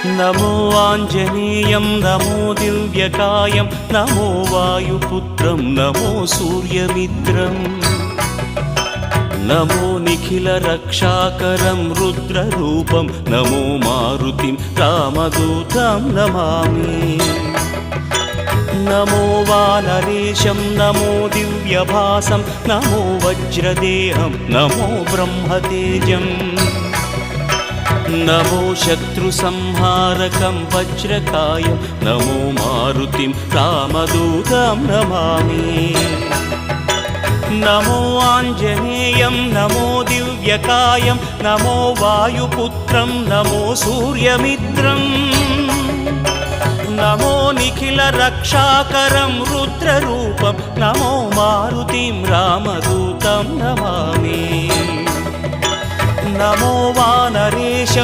नमो आञ्जनेयं नमो दिव्यकायं नमो वायुपुत्रं नमो सूर्यमित्रम् नमो निखिलरक्षाकरं रुद्ररूपं नमो मारुतिं रामदूतं Namami नमो वानरेशं नमो दिव्यभासं नमो वज्रदेहं नमो ब्रह्मतेजम् नमो शत्रुसंहारकं वज्रकायं नमो मारुतिं रामदूतं Namami नमो आञ्जनेयं नमो दिव्यकायं नमो वायुपुत्रं नमो सूर्यमित्रम् नमो निखिलरक्षाकरं रुद्ररूपं नमो मारुतिं रामदूतं Namami नमो वानरेशं